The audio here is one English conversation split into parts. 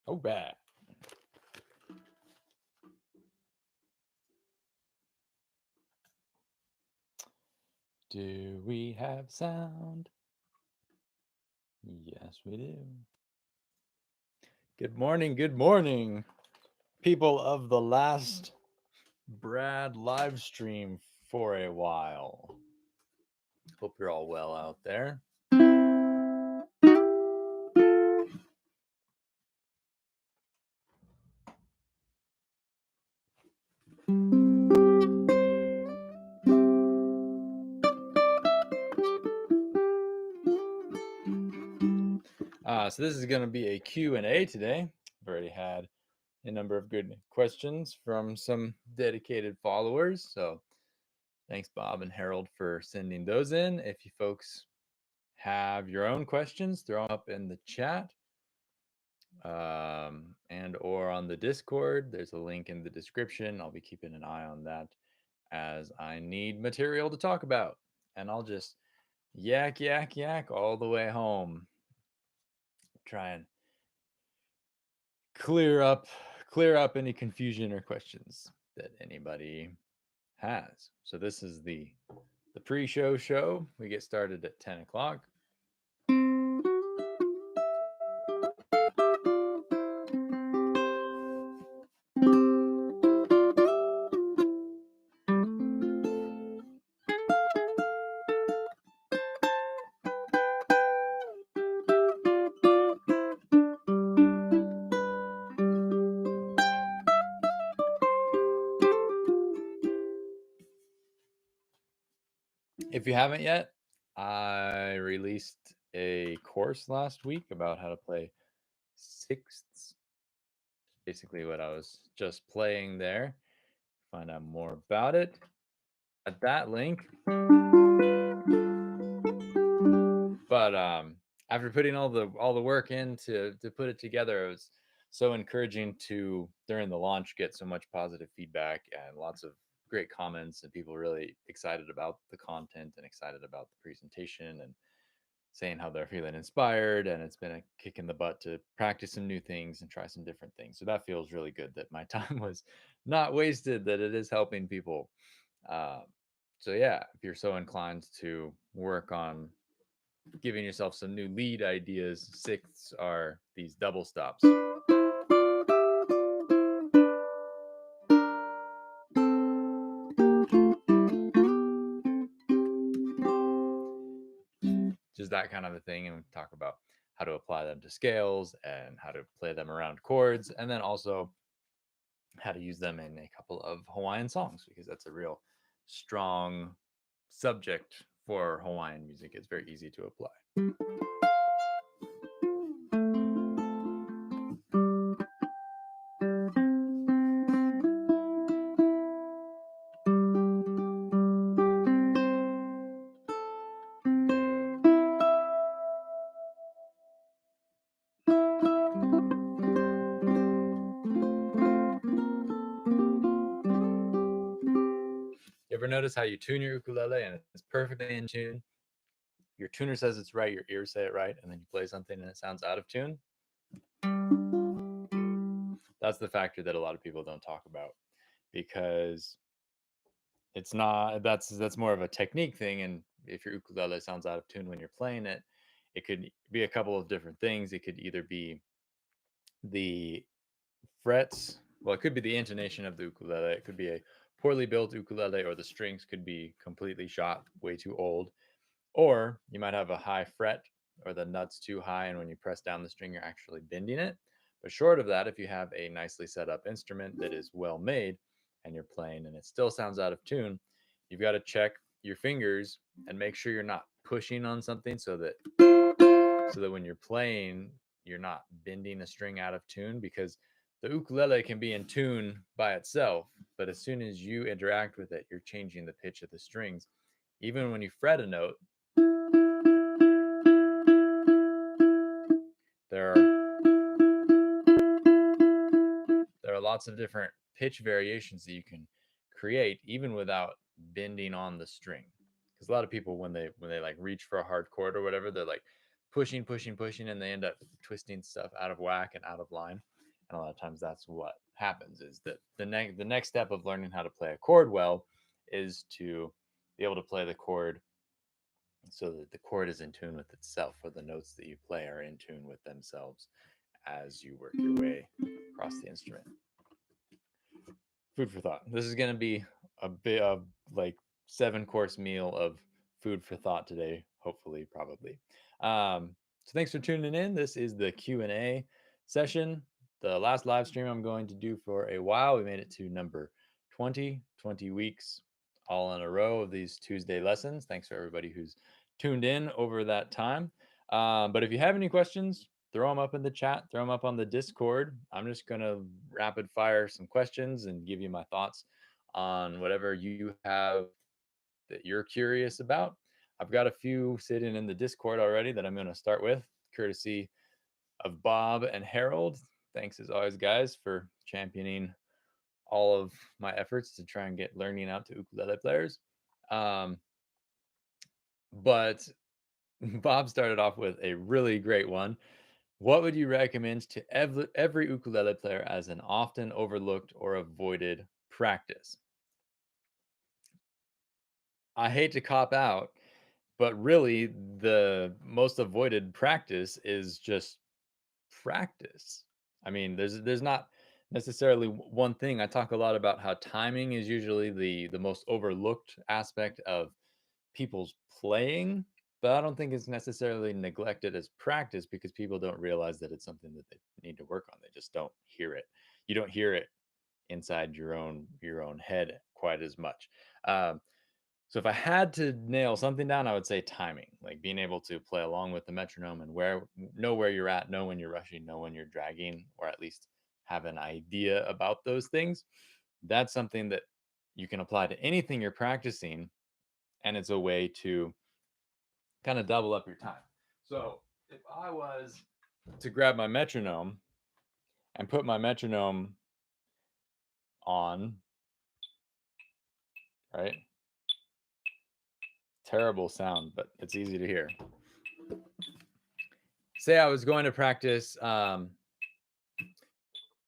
Oh, bad. Do we have sound? Yes, we do. Good morning, people of the last Brad live stream for a while. Hope you're all well out there. So this is going to be a Q&A today. I've already had a number of good questions from some dedicated followers. So thanks, Bob and Harold, for sending those in. If you folks have your own questions, throw them up in the chat and or on the Discord. There's a link in the description. I'll be keeping an eye on that as I need material to talk about. And I'll just yak all the way home. Try and clear up any confusion or questions that anybody has. So this is the pre-show show. We get started at 10 o'clock. If you haven't yet, I released a course last week about how to play sixths. Basically what I was just playing there. Find out more about it at that link. But after putting all the work in to put it together, it was so encouraging to during the launch get so much positive feedback and lots of great comments and people really excited about the content and excited about the presentation and saying how they're feeling inspired, and it's been a kick in the butt to practice some new things and try some different things. So that feels really good that my time was not wasted, that it is helping people. uh, so yeah, if you're so inclined to work on giving yourself some new lead ideas, sixths are these double stops. Just that kind of a thing. And we talk about how to apply them to scales and how to play them around chords, and then also how to use them in a couple of Hawaiian songs, because that's a real strong subject for Hawaiian music. It's very easy to apply. You ever notice how you tune your ukulele and it's perfectly in tune? Your tuner says it's right, your ears say it right, and then you play something and it sounds out of tune? That's the factor that a lot of people don't talk about, because it's not, that's more of a technique thing. And if your ukulele sounds out of tune when you're playing it, it could be a couple of different things. It could either be the frets, well, it could be the intonation of the ukulele, it could be a poorly built ukulele, or the strings could be completely shot way too old, or you might have a high fret or the nuts too high, and when you press down the string you're actually bending it. But short of that, if you have a nicely set up instrument that is well made and you're playing and it still sounds out of tune, you've got to check your fingers and make sure you're not pushing on something, so that when you're playing you're not bending a string out of tune, because the ukulele can be in tune by itself, but as soon as you interact with it you're changing the pitch of the strings. Even when you fret a note, there are lots of different pitch variations that you can create even without bending on the string. Because a lot of people, when they like reach for a hard chord or whatever, they're like pushing, and they end up twisting stuff out of whack and out of line. And a lot of times that's what happens is that the next step of learning how to play a chord well is to be able to play the chord so that the chord is in tune with itself, or the notes that you play are in tune with themselves as you work your way across the instrument. Food for thought. This is going to be a bit of like 7 course meal of food for thought today, hopefully, probably. So thanks for tuning in. This is the Q&A session, the last live stream I'm going to do for a while. We made it to number 20 weeks all in a row of these Tuesday lessons. Thanks for everybody who's tuned in over that time. But if you have any questions, throw them up in the chat, throw them up on the Discord. I'm just going to rapid fire some questions and give you my thoughts on whatever you have that you're curious about. I've got a few sitting in the Discord already that I'm going to start with, courtesy of Bob and Harold. Thanks as always, guys, for championing all of my efforts to try and get learning out to ukulele players. But Bob started off with a really great one. What would you recommend to every ukulele player as an often overlooked or avoided practice? I hate to cop out, but really the most avoided practice is just practice. I mean, there's not necessarily one thing. I talk a lot about how timing is usually the most overlooked aspect of people's playing, but I don't think it's necessarily neglected as practice because people don't realize that it's something that they need to work on. They just don't hear it. You don't hear it inside your own head quite as much. Um, so if I had to nail something down, I would say timing, like being able to play along with the metronome and know where you're at, know when you're rushing, know when you're dragging, or at least have an idea about those things. That's something that you can apply to anything you're practicing, and it's a way to kind of double up your time. So if I was to grab my metronome and put my metronome on, right? Terrible sound, but it's easy to hear. Say I was going to practice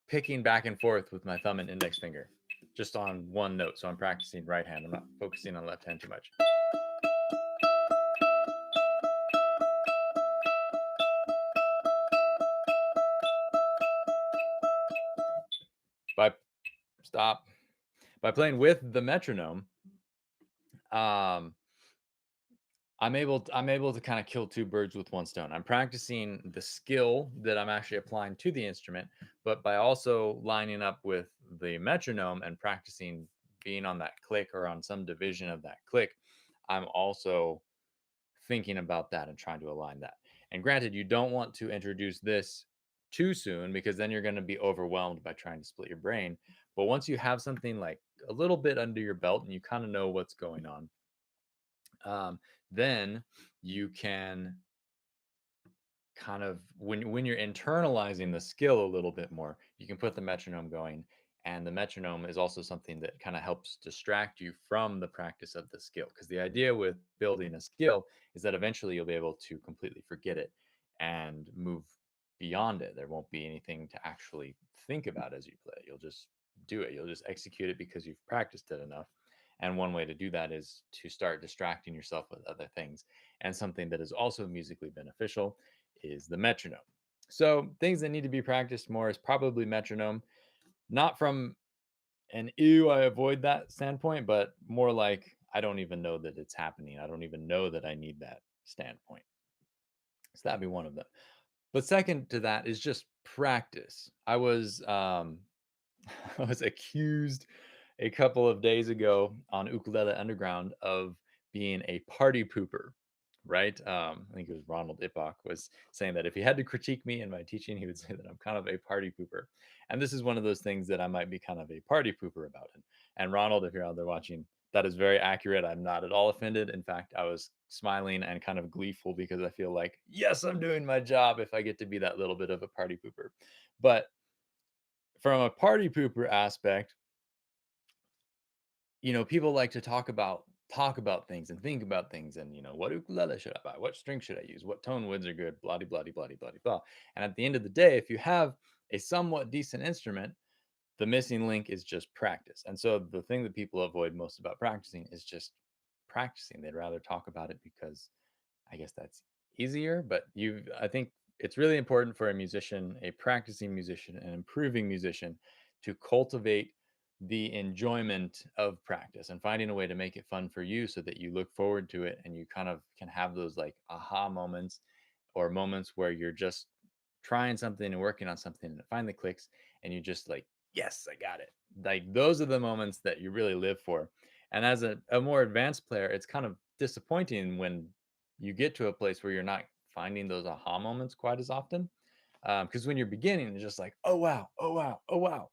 picking back and forth with my thumb and index finger, just on one note. So I'm practicing right hand. I'm not focusing on left hand too much. By stop. By playing with the metronome, um, I'm able to kind of kill two birds with one stone. I'm practicing the skill that I'm actually applying to the instrument, but by also lining up with the metronome and practicing being on that click or on some division of that click, I'm also thinking about that and trying to align that. And granted, you don't want to introduce this too soon because then you're going to be overwhelmed by trying to split your brain. But once you have something like a little bit under your belt and you kind of know what's going on, then you can kind of when you're internalizing the skill a little bit more, you can put the metronome going, and the metronome is also something that kind of helps distract you from the practice of the skill, because the idea with building a skill is that eventually you'll be able to completely forget it and move beyond it. There won't be anything to actually think about as you play. You'll just do it. You'll just execute it because you've practiced it enough. And one way to do that is to start distracting yourself with other things. And something that is also musically beneficial is the metronome. So things that need to be practiced more is probably metronome, not from an ew, I avoid that standpoint, but more like I don't even know that it's happening. I don't even know that I need that standpoint. So that'd be one of them. But second to that is just practice. I was I was accused a couple of days ago on Ukulele Underground of being a party pooper, right? I think it was Ronald Ipok was saying that if he had to critique me in my teaching, he would say that I'm kind of a party pooper. And this is one of those things that I might be kind of a party pooper about. And Ronald, if you're out there watching, that is very accurate. I'm not at all offended. In fact, I was smiling and kind of gleeful because I feel like, yes, I'm doing my job if I get to be that little bit of a party pooper. But from a party pooper aspect, people like to talk about things and think about things and what ukulele should I buy? What string should I use? What tone woods are good? Blah blah blah blah blah blah blah. And at the end of the day, if you have a somewhat decent instrument, the missing link is just practice. And so the thing that people avoid most about practicing is just practicing. They'd rather talk about it because I guess that's easier, but I think it's really important for a musician, a practicing musician, an improving musician to cultivate the enjoyment of practice and finding a way to make it fun for you so that you look forward to it and you kind of can have those like aha moments or moments where you're just trying something and working on something and it finally clicks and you just like, yes, I got it. Like those are the moments that you really live for. And as a more advanced player, it's kind of disappointing when you get to a place where you're not finding those aha moments quite as often. Because when you're beginning, it's just like, oh wow, oh wow, oh wow.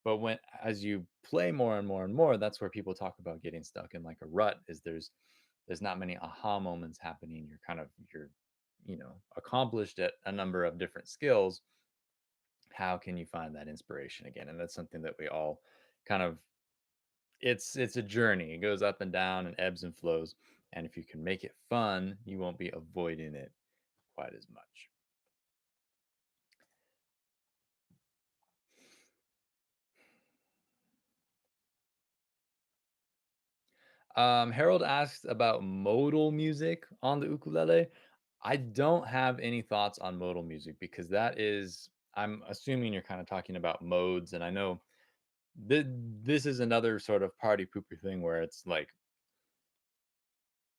But when as you play more and more and more, that's where people talk about getting stuck in like a rut. Is there's not many aha moments happening. You're accomplished at a number of different skills. How can you find that inspiration again? And that's something that we all kind of it's a journey. It goes up and down and ebbs and flows. And if you can make it fun, you won't be avoiding it quite as much. Harold asks about modal music on the ukulele. I don't have any thoughts on modal music because I'm assuming you're kind of talking about modes. And I know th- this is another sort of party pooper thing where it's like,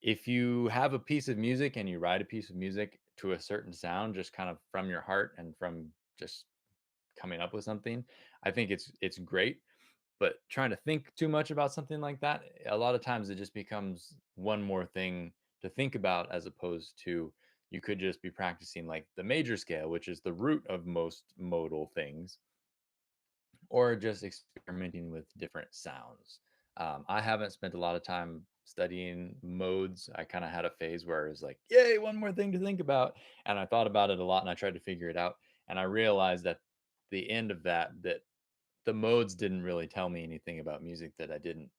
if you have a piece of music and you write a piece of music to a certain sound, just kind of from your heart and from just coming up with something, I think it's great. But trying to think too much about something like that, a lot of times it just becomes one more thing to think about as opposed to you could just be practicing like the major scale, which is the root of most modal things, or just experimenting with different sounds. I haven't spent a lot of time studying modes. I kind of had a phase where it was like, yay, one more thing to think about. And I thought about it a lot and I tried to figure it out. And I realized at the end of that the modes didn't really tell me anything about music that I didn't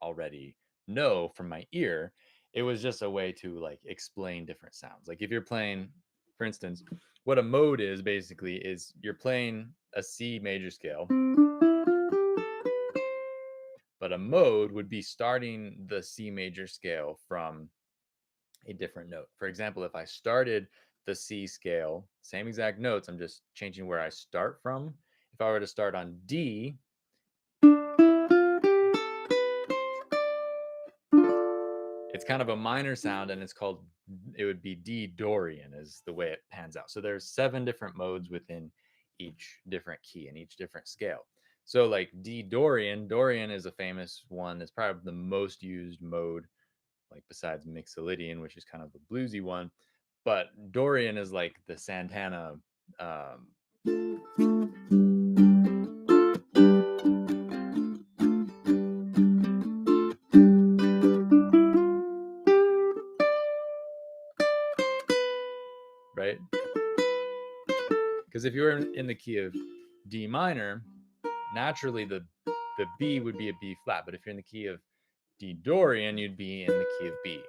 already know from my ear. It was just a way to like explain different sounds. Like if you're playing, for instance, what a mode is basically is you're playing a C major scale, but a mode would be starting the C major scale from a different note. For example, if I started the C scale, same exact notes, I'm just changing where I start from. If I were to start on D, it's kind of a minor sound and it would be D Dorian is the way it pans out. So there's 7 different modes within each different key and each different scale. So like D Dorian, Dorian is a famous one. It's probably the most used mode, like besides Mixolydian, which is kind of a bluesy one. But Dorian is like the Santana, um, right? Because if you're in the key of D minor, naturally the B would be a B flat. But if you're in the key of D Dorian, you'd be in the key of B.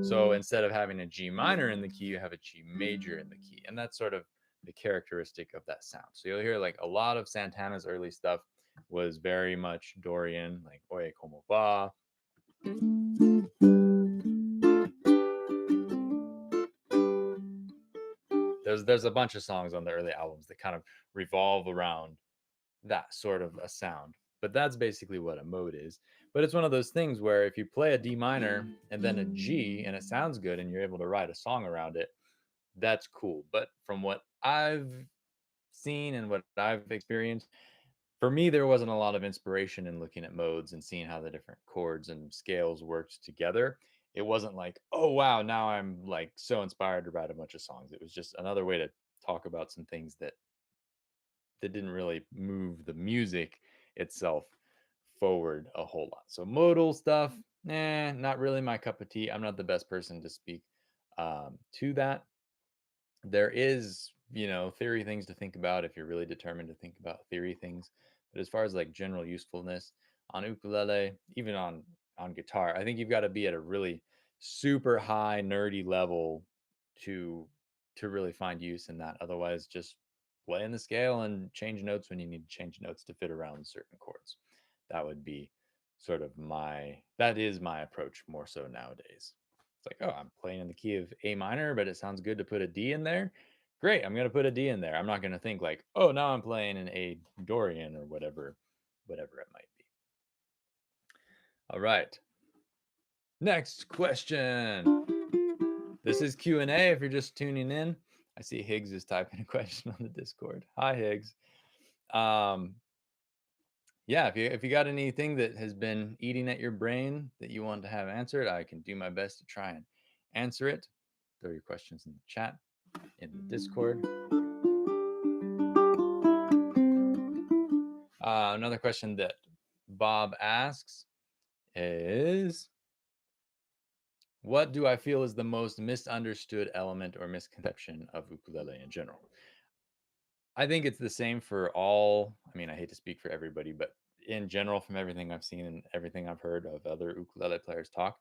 So instead of having a G minor in the key, you have a G major in the key. And that's sort of the characteristic of that sound. So you'll hear like a lot of Santana's early stuff was very much Dorian, like Oye Como Va. There's a bunch of songs on the early albums that kind of revolve around that sort of a sound. But that's basically what a mode is. But it's one of those things where if you play a D minor and then a G and it sounds good and you're able to write a song around it, that's cool. But from what I've seen and what I've experienced, for me, there wasn't a lot of inspiration in looking at modes and seeing how the different chords and scales worked together. It wasn't like, oh, wow, now I'm like so inspired to write a bunch of songs. It was just another way to talk about some things that didn't really move the music itself forward a whole lot. So modal stuff, not really my cup of tea. I'm not the best person to speak to that. There is, theory things to think about if you're really determined to think about theory things. But as far as like general usefulness on ukulele, even on guitar, I think you've got to be at a really super high nerdy level to to really find use in that. Otherwise, just playing the scale and change notes when you need to change notes to fit around certain chords. That would be sort of that is my approach more so nowadays. It's like, oh, I'm playing in the key of A minor, but it sounds good to put a D in there. Great, I'm going to put a D in there. I'm not going to think like, oh, now I'm playing an A Dorian or whatever it might be. All right. Next question. This is Q&A if you're just tuning in. I see Higgs is typing a question on the Discord. Hi, Higgs. Yeah, if you got anything that has been eating at your brain that you want to have answered, I can do my best to try and answer it. Throw your questions in the chat, in the Discord. Another question that Bob asks is, what do I feel is the most misunderstood element or misconception of ukulele in general? I think it's the same for all. I mean, I hate to speak for everybody, but in general, from everything I've seen and everything I've heard of other ukulele players talk,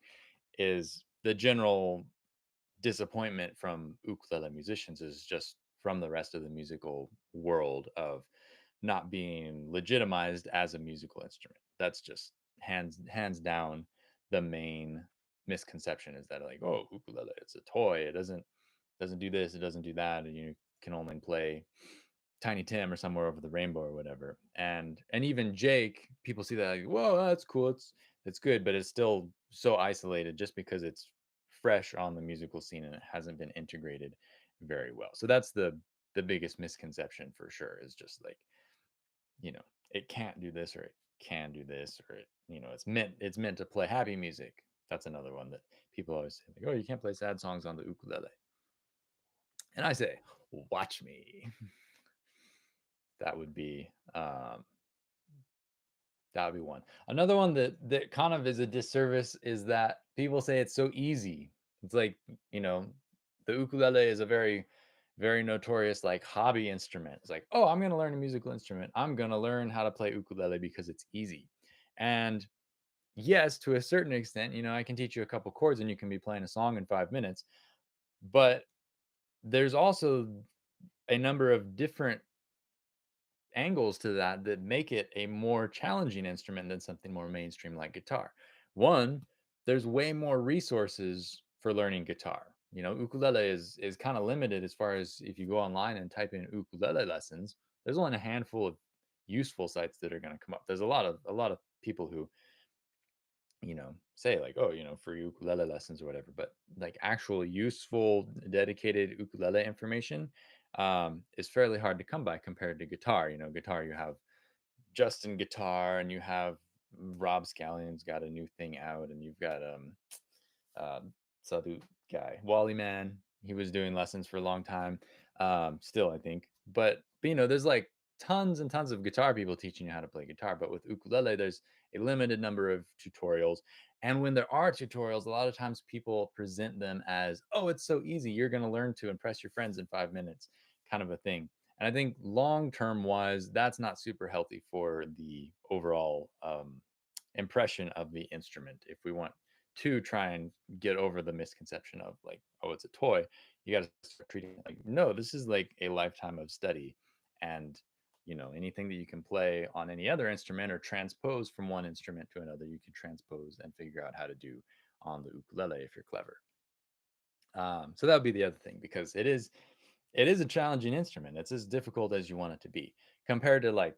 is the general disappointment from ukulele musicians is just from the rest of the musical world of not being legitimized as a musical instrument. That's just hands down the main misconception, is that like, oh, ukulele, it's a toy. It doesn't do this, it doesn't do that, and you can only play Tiny Tim or Somewhere Over the Rainbow or whatever. And even Jake, people see that like, whoa, that's cool. It's good, but it's still so isolated just because it's fresh on the musical scene and it hasn't been integrated very well. So that's the biggest misconception for sure, is just like, it can't do this or it can do this, or it's meant to play happy music. That's another one that people always say, like, oh, you can't play sad songs on the ukulele. And I say, watch me. That would be that would be one. Another one that kind of is a disservice is that people say it's so easy. It's like, you know, the ukulele is a very, very notorious like hobby instrument. It's like, oh, I'm gonna learn a musical instrument. I'm gonna learn how to play ukulele because it's easy. And yes, to a certain extent, I can teach you a couple chords and you can be playing a song in 5 minutes. But there's also a number of different angles to that make it a more challenging instrument than something more mainstream like guitar. One, there's way more resources for learning guitar. Ukulele is kind of limited as far as if you go online and type in ukulele lessons, there's only a handful of useful sites that are going to come up. There's a lot of people who say like, oh, for ukulele lessons or whatever, but like actual useful dedicated ukulele information is fairly hard to come by compared to guitar. Guitar, you have Justin Guitar, and you have Rob Scallion's got a new thing out, and you've got um, Sadhu guy, Wally Man. He was doing lessons for a long time, still I think. But there's like tons and tons of guitar people teaching you how to play guitar. But with ukulele, there's a limited number of tutorials. And when there are tutorials, a lot of times people present them as, oh, it's so easy. You're going to learn to impress your friends in 5 minutes, kind of a thing. And I think long term wise, that's not super healthy for the overall impression of the instrument. If we want to try and get over the misconception of like, oh, it's a toy, you got to start treating it like, no, this is like a lifetime of study. And anything that you can play on any other instrument or transpose from one instrument to another, you can transpose and figure out how to do on the ukulele if you're clever. So that would be the other thing, because it is a challenging instrument. It's as difficult as you want it to be compared to like,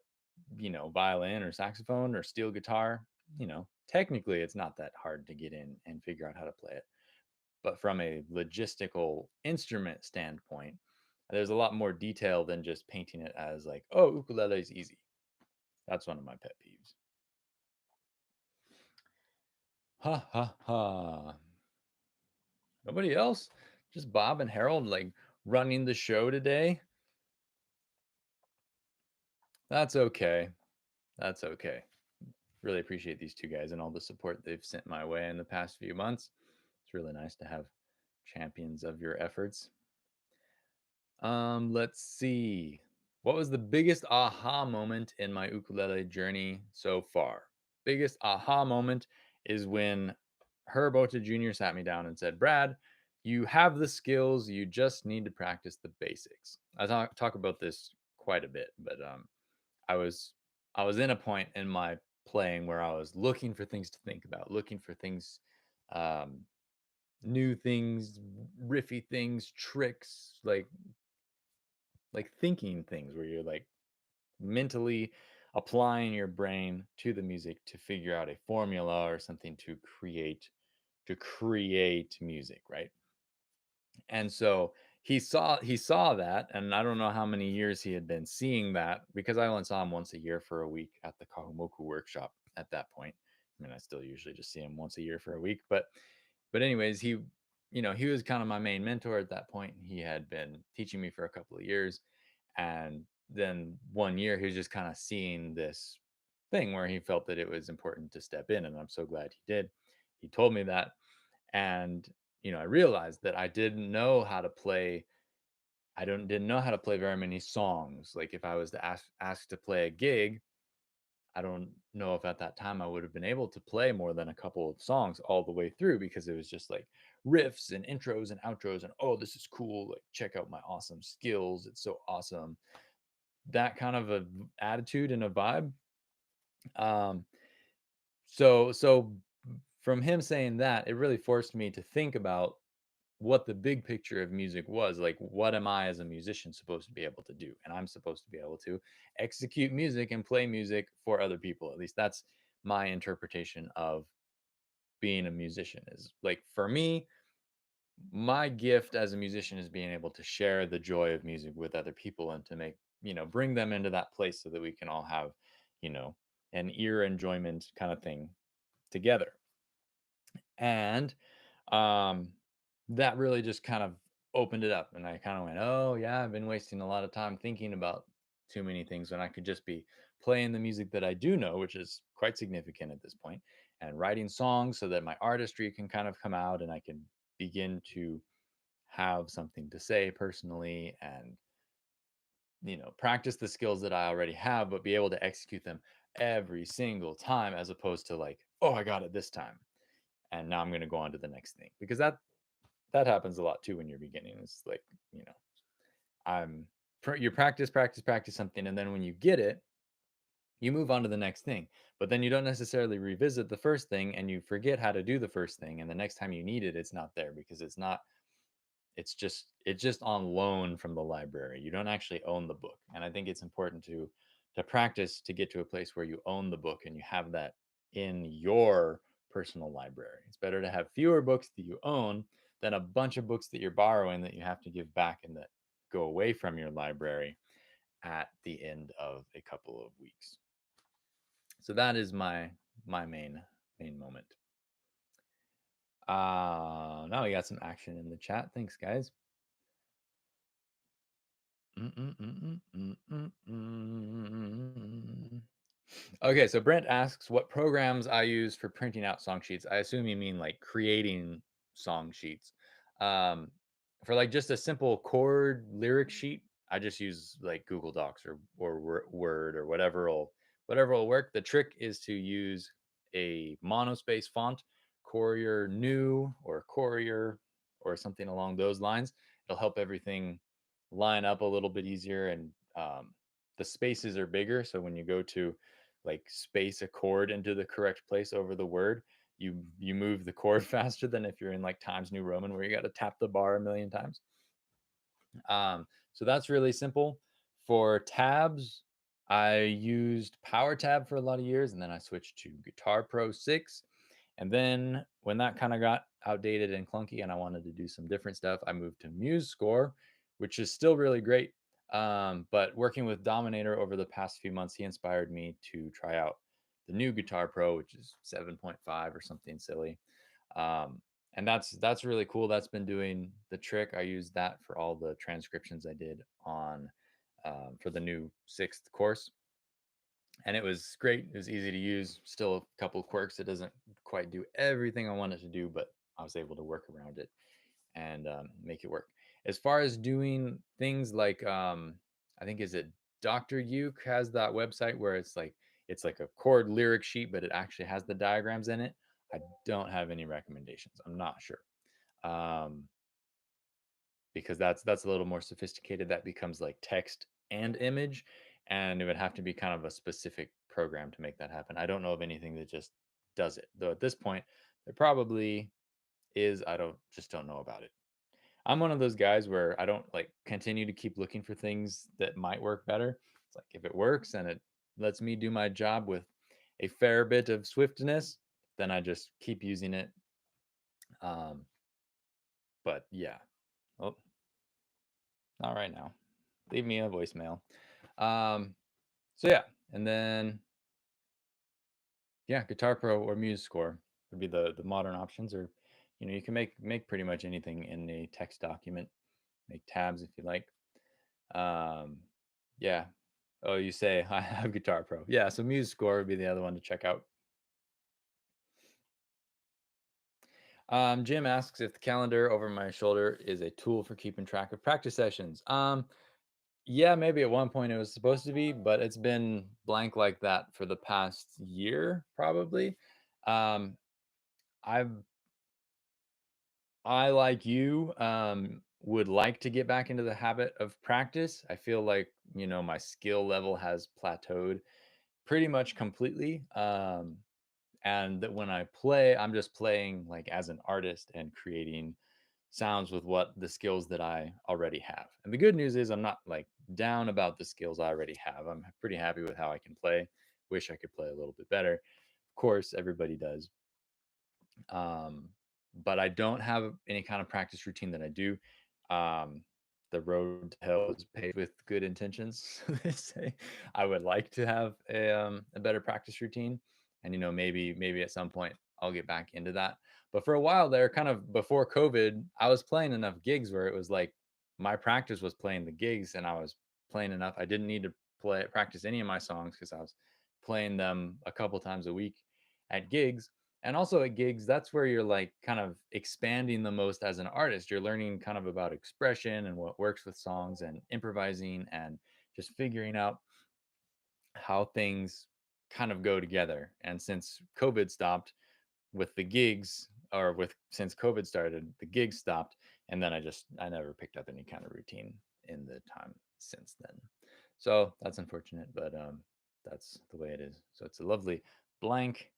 violin or saxophone or steel guitar. Technically it's not that hard to get in and figure out how to play it. But from a logistical instrument standpoint, there's a lot more detail than just painting it as like, oh, ukulele is easy. That's one of my pet peeves. Ha ha ha. Nobody else? Just Bob and Harold like running the show today? That's okay. That's okay. Really appreciate these two guys and all the support they've sent my way in the past few months. It's really nice to have champions of your efforts. Let's see. What was the biggest aha moment in my ukulele journey so far? Biggest aha moment is when Herb Ota Jr. sat me down and said, Brad, you have the skills, you just need to practice the basics. I talk about this quite a bit, but I was I was in a point in my playing where I was looking for things to think about, looking for things, um, new things, riffy things, tricks, like thinking things where you're like mentally applying your brain to the music to figure out a formula or something to create music, right? And so he saw that, and I don't know how many years he had been seeing that because I only saw him once a year for a week at the Kahumoku workshop at that point. I mean, I still usually just see him once a year for a week, but anyways, he was kind of my main mentor at that point. He had been teaching me for a couple of years, and then one year he was just kind of seeing this thing where he felt that it was important to step in, and I'm so glad he did. He told me that, and I realized that I didn't know how to play. I don't didn't know how to play very many songs. Like if I was to ask to play a gig, I don't know if at that time I would have been able to play more than a couple of songs all the way through because it was just like riffs and intros and outros and oh, this is cool. Like check out my awesome skills. It's so awesome. That kind of a attitude and a vibe. Um, so from him saying that, it really forced me to think about what the big picture of music was. Like, what am I as a musician supposed to be able to do? And I'm supposed to be able to execute music and play music for other people. At least that's my interpretation of being a musician. Is like for me, my gift as a musician is being able to share the joy of music with other people and to bring them into that place so that we can all have, you know, an ear enjoyment kind of thing together. And um that really just kind of opened it up, and I kind of went, oh yeah, I've been wasting a lot of time thinking about too many things when I could just be playing the music that I do know, which is quite significant at this point, and writing songs so that my artistry can kind of come out and I can begin to have something to say personally, and practice the skills that I already have but be able to execute them every single time, as opposed to like, oh, I got it this time and now I'm going to go on to the next thing, because that happens a lot too when you're beginning. It's like, you know, I'm you practice something, and then when you get it, you move on to the next thing. But then you don't necessarily revisit the first thing, and you forget how to do the first thing, and the next time you need it, it's not there because it's just on loan from the library. You don't actually own the book. And I think it's important to practice to get to a place where you own the book and you have that in your personal library. It's better to have fewer books that you own than a bunch of books that you're borrowing that you have to give back and that go away from your library at the end of a couple of weeks. So that is my main moment. Now we got some action in the chat. Thanks, guys. Okay, so Brent asks what programs I use for printing out song sheets. I assume you mean like creating song sheets. Um, for like just a simple chord lyric sheet, I just use like Google Docs or Word or whatever will work. The trick is to use a monospace font, Courier New or Courier or something along those lines. It'll help everything line up a little bit easier, and the spaces are bigger. So when you go to like space a chord into the correct place over the word, you move the chord faster than if you're in like Times New Roman where you got to tap the bar a million times. So that's really simple. For tabs, I used Power Tab for a lot of years, and then I switched to Guitar Pro 6. And then when that kind of got outdated and clunky and I wanted to do some different stuff, I moved to Muse Score, which is still really great. But working with Dominator over the past few months, he inspired me to try out the new Guitar Pro, which is 7.5 or something silly. Um, and that's really cool. That's been doing the trick. I used that for all the transcriptions I did on for the new sixth course, and it was great. It was easy to use. Still a couple of quirks. It doesn't quite do everything I want it to do, but I was able to work around it and make it work. As far as doing things like, I think is it Dr. Uke has that website where it's like a chord lyric sheet, but it actually has the diagrams in it. I don't have any recommendations. I'm not sure. Um, because that's a little more sophisticated. That becomes like text and image, and it would have to be kind of a specific program to make that happen. I don't know of anything that just does it. Though at this point, there probably is. I don't know about it. I'm one of those guys where I don't like continue to keep looking for things that might work better. It's like if it works and it lets me do my job with a fair bit of swiftness, then I just keep using it. Um, but yeah, oh, not right now. Leave me a voicemail. Um, so yeah, and then yeah, Guitar Pro or MuseScore would be the modern options. Or you can make pretty much anything in a text document. Make tabs if you like. Um, yeah. Oh, you say I have Guitar Pro. Yeah, so MuseScore would be the other one to check out. Jim asks if the calendar over my shoulder is a tool for keeping track of practice sessions. Yeah, maybe at one point it was supposed to be, but it's been blank like that for the past year, probably. Um, I've I, like you, would like to get back into the habit of practice. I feel like, my skill level has plateaued pretty much completely. And that when I play, I'm just playing like as an artist and creating sounds with what the skills that I already have. And the good news is I'm not like down about the skills I already have. I'm pretty happy with how I can play. Wish I could play a little bit better. Of course, everybody does. Um, but I don't have any kind of practice routine that I do. Um, the road to hell is paved with good intentions. They say I would like to have a better practice routine, and maybe at some point I'll get back into that. But for a while there, kind of before COVID, I was playing enough gigs where it was like my practice was playing the gigs, and I was playing enough. I didn't need to practice any of my songs because I was playing them a couple times a week at gigs. And also at gigs, that's where you're like kind of expanding the most as an artist. You're learning kind of about expression and what works with songs and improvising and just figuring out how things kind of go together. And since COVID stopped with the gigs, or with since COVID started, the gigs stopped. And then I never picked up any kind of routine in the time since then. So that's unfortunate, but that's the way it is. So it's a lovely blank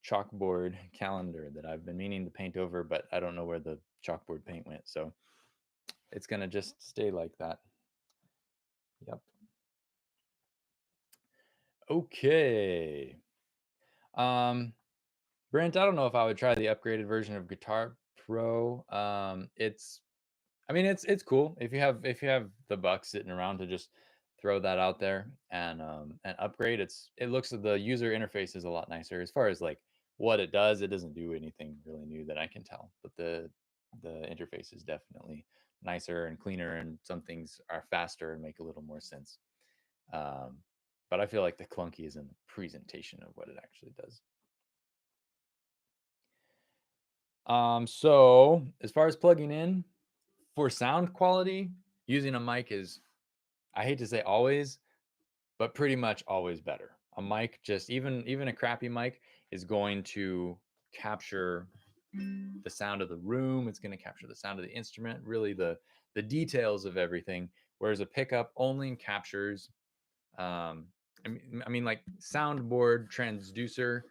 chalkboard calendar that I've been meaning to paint over, but I don't know where the chalkboard paint went. So it's gonna just stay like that. Yep. Okay. Um, Brent, I don't know if I would try the upgraded version of Guitar Pro. It's cool if you have the bucks sitting around to just throw that out there and upgrade. It looks at the user interface is a lot nicer as far as like what it does. It doesn't do anything really new that I can tell, but the interface is definitely nicer and cleaner, and some things are faster and make a little more sense. Um, but I feel like the clunky is in the presentation of what it actually does. So as far as plugging in for sound quality, using a mic is, I hate to say always, but pretty much always better. A mic, just even a crappy mic, is going to capture the sound of the room. It's going to capture the sound of the instrument, really the details of everything. Whereas a pickup only captures, um, I mean, like soundboard transducer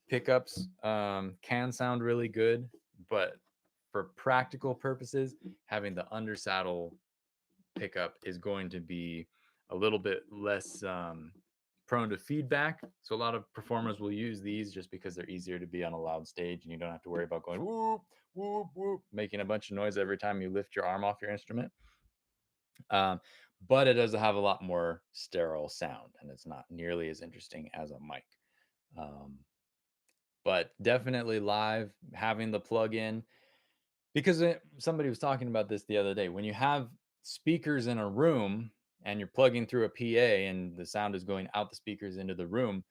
pickups can sound really good, but for practical purposes, having the undersaddle pickup is going to be a little bit less prone to feedback. So a lot of performers will use these just because they're easier to be on a loud stage, and you don't have to worry about going whoop whoop whoop, making a bunch of noise every time you lift your arm off your instrument. Um, but it does have a lot more sterile sound, and it's not nearly as interesting as a mic. Um, but definitely live, having the plug in, because somebody was talking about this the other day. When you have speakers in a room and you're plugging through a PA and the sound is going out the speakers into the room,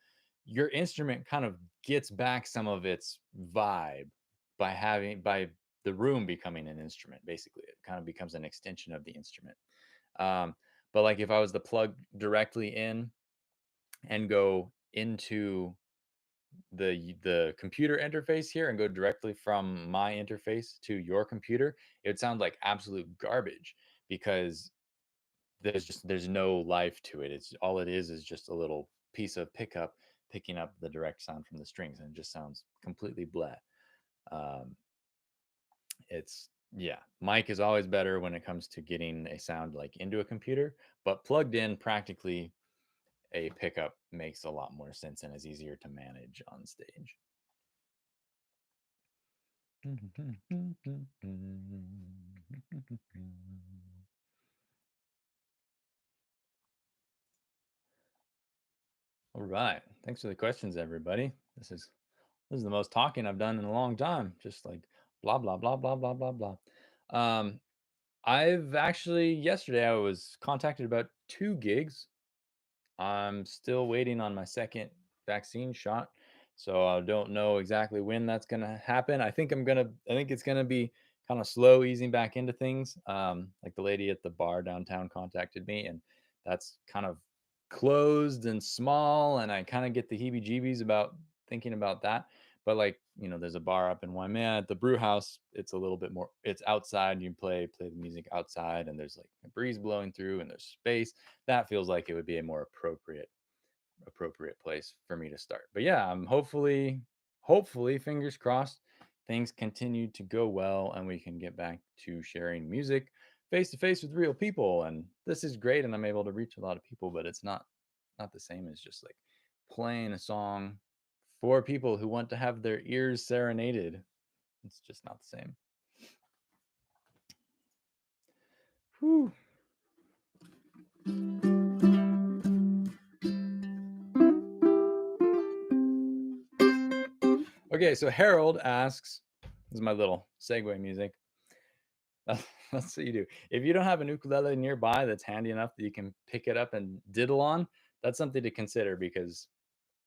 your instrument kind of gets back some of its vibe by the room becoming an instrument. Basically, it kind of becomes an extension of the instrument. Um, but like if I was to plug directly in and go into the computer interface here and go directly from my interface to your computer, it would sound like absolute garbage, because there's no life to it. It's all it is just a little piece of pickup picking up the direct sound from the strings, and it just sounds completely blah. Um, it's yeah, mic is always better when it comes to getting a sound like into a computer, but plugged in practically a pickup makes a lot more sense and is easier to manage on stage. All right. Thanks for the questions, everybody. This is the most talking I've done in a long time. Just like blah blah blah blah blah blah blah. Um, I've actually yesterday I was contacted about 2 gigs. I'm still waiting on my second vaccine shot, so I don't know exactly when that's gonna happen. I think it's gonna be kind of slow easing back into things. Like the lady at the bar downtown contacted me, and that's kind of closed and small, and I kind of get the heebie-jeebies about thinking about that. But like there's a bar up in Waimea at the brew house. It's a little bit more. It's outside. You play the music outside, and there's like a breeze blowing through, and there's space. That feels like it would be a more appropriate place for me to start. But yeah, I'm hopefully fingers crossed things continue to go well and we can get back to sharing music face to face with real people. And this is great and I'm able to reach a lot of people, but it's not the same as just like playing a song for people who want to have their ears serenaded. It's just not the same. Whew. Okay, so Harold asks, this is my little segue music. That's what you do. If you don't have an ukulele nearby that's handy enough that you can pick it up and diddle on, that's something to consider because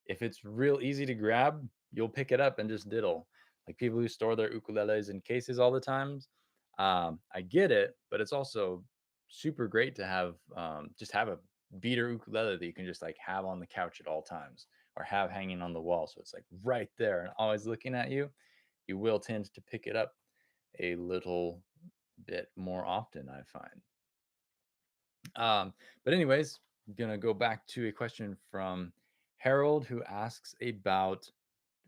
if it's real easy to grab, you'll pick it up and just diddle. Like people who store their ukuleles in cases all the times, I get it, but it's also super great to have just have a beater ukulele that you can just like have on the couch at all times or have hanging on the wall, so it's like right there and always looking at you. You will tend to pick it up a little bit more often, I find. But anyways, I'm gonna go back to a question from Harold who asks about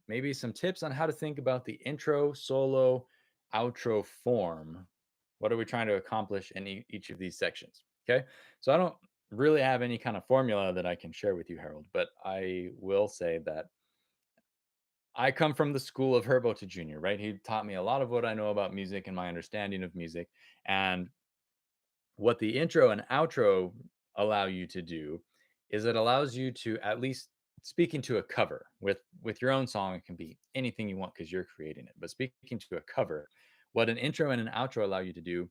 maybe some tips on how to think about the intro, solo, outro form. What are we trying to accomplish in each of these sections? Okay, so I don't really have any kind of formula that I can share with you, Harold, but I will say that I come from the school of Herbo to Jr., right? He taught me a lot of what I know about music and my understanding of music. And what the intro and outro allow you to do is it allows you to at least speaking to a cover with your own song. It can be anything you want because you're creating it, but speaking to a cover, what an intro and an outro allow you to do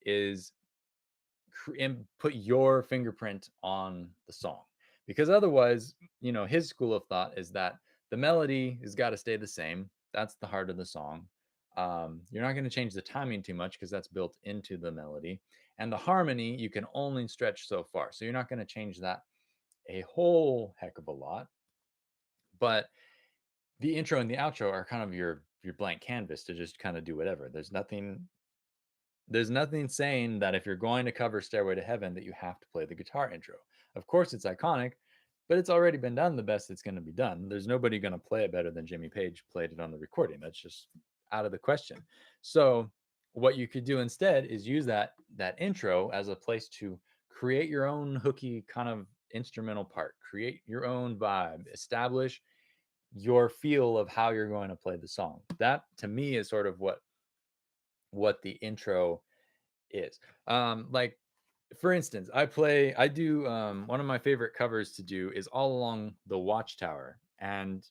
is put your fingerprint on the song, because otherwise his school of thought is that the melody has got to stay the same. That's the heart of the song. You're not going to change the timing too much because that's built into the melody, and the harmony you can only stretch so far, so you're not going to change that a whole heck of a lot. But the intro and the outro are kind of your blank canvas to just kind of do whatever. There's nothing saying that if you're going to cover Stairway to Heaven that you have to play the guitar intro. Of course, it's iconic, but it's already been done the best it's going to be done. There's nobody going to play it better than Jimmy Page played it on the recording. That's just out of the question. So, what you could do instead is use that intro as a place to create your own hooky kind of instrumental part, create your own vibe, establish your feel of how you're going to play the song. That to me is sort of what the intro is. Like for instance, I do one of my favorite covers to do is All Along the Watchtower. And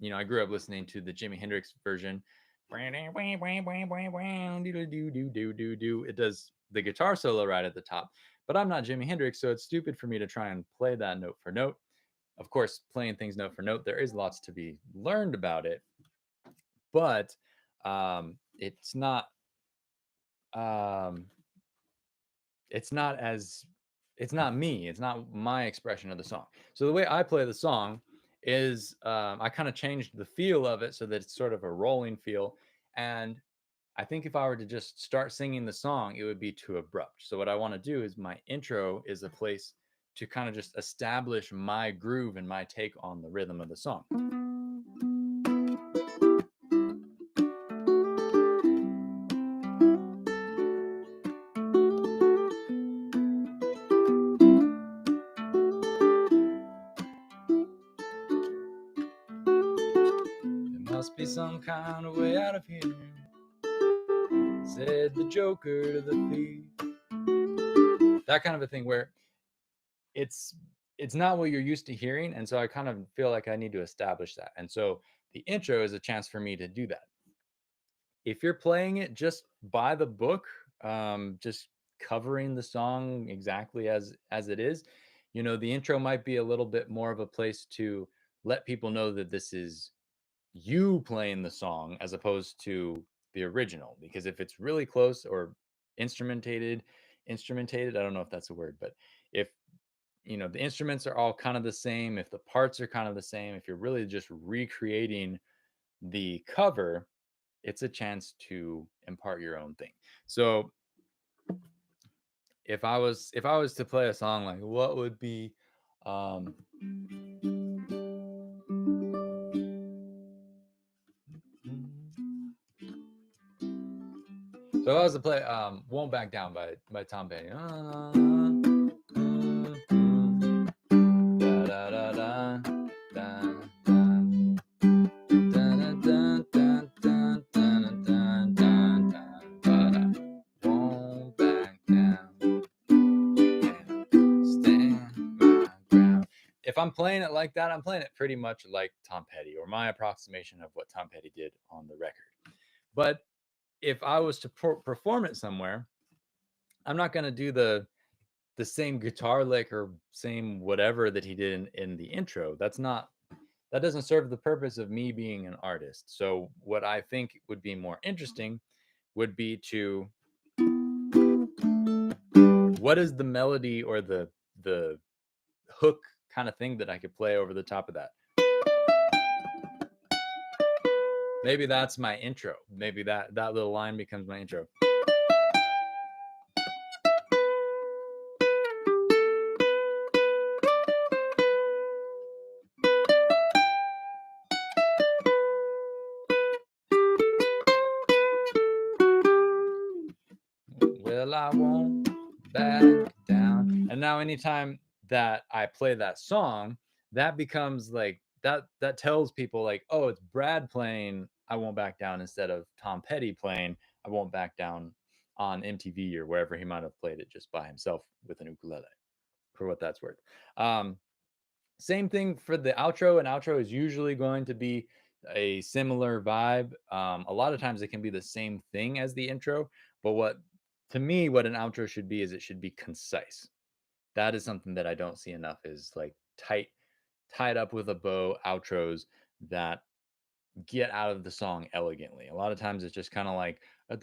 I grew up listening to the Jimi Hendrix version. It does the guitar solo right at the top. But I'm not Jimi Hendrix, so it's stupid for me to try and play that note for note. Of course, playing things note for note, there is lots to be learned about it, but um, it's not as it's not me. It's not my expression of the song. So the way I play the song is I kind of changed the feel of it so that it's sort of a rolling feel. And I think if I were to just start singing the song, it would be too abrupt. So what I want to do is my intro is a place to kind of just establish my groove and my take on the rhythm of the song. There must be some kind of way out of here, said the Joker to the thief. That kind of a thing where it's it's not what you're used to hearing, and so I kind of feel like I need to establish that. And so the intro is a chance for me to do that. If you're playing it just by the book, just covering the song exactly as it is, the intro might be a little bit more of a place to let people know that this is you playing the song as opposed to the original. Because if it's really close or instrumentated, I don't know if that's a word, but if the instruments are all kind of the same, if the parts are kind of the same, if you're really just recreating the cover, it's a chance to impart your own thing. So if I was to play a song, like what would be um so if I was to play Won't Back Down by Tom Petty. Da, da, da, da, won't back down. Stand my ground. If I'm playing it like that, I'm playing it pretty much like Tom Petty, or my approximation of what Tom Petty did on the record. But if I was to perform it somewhere, I'm not going to do the same guitar lick or same whatever that he did in the intro. That doesn't serve the purpose of me being an artist. So what I think would be more interesting would be to, what is the melody or the hook kind of thing that I could play over the top of that. Maybe that's my intro. Maybe that little line becomes my intro. Well, I won't back down. And now anytime that I play that song, that becomes like that tells people like, oh, it's Brad playing I Won't Back Down instead of Tom Petty playing I Won't Back Down on MTV or wherever he might have played it just by himself with an ukulele, for what that's worth. Um, Same thing for the outro. An outro is usually going to be a similar vibe. A lot of times it can be the same thing as the intro, but to me, what an outro should be is it should be concise. That is something that I don't see enough, is like tied up with a bow outros that get out of the song elegantly. A lot of times it's just kind of like a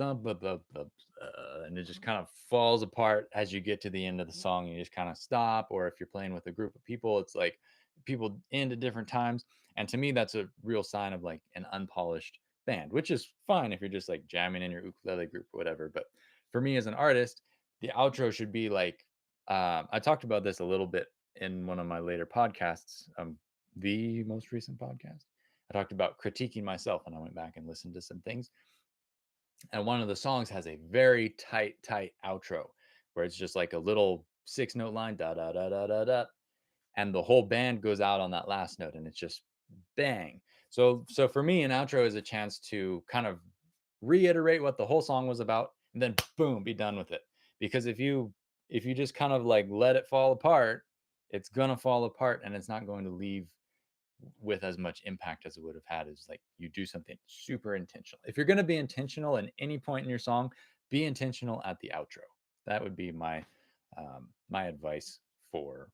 and it just kind of falls apart as you get to the end of the song. You just kind of stop, or if you're playing with a group of people, it's like people end at different times. And to me, that's a real sign of like an unpolished band, which is fine if you're just like jamming in your ukulele group or whatever. But for me as an artist, the outro should be like, I talked about this a little bit in one of my later podcasts, the most recent podcast. I talked about critiquing myself, and I went back and listened to some things. And one of the songs has a very tight outro where it's just like a little 6 note line, da da da da da da, and the whole band goes out on that last note, and it's just bang. So for me, an outro is a chance to kind of reiterate what the whole song was about, and then boom, be done with it. Because if you just kind of like let it fall apart, it's gonna fall apart, and it's not going to leave with as much impact as it would have had as like you do something super intentional. If you're going to be intentional in any point in your song, be intentional at the outro. That would be my advice for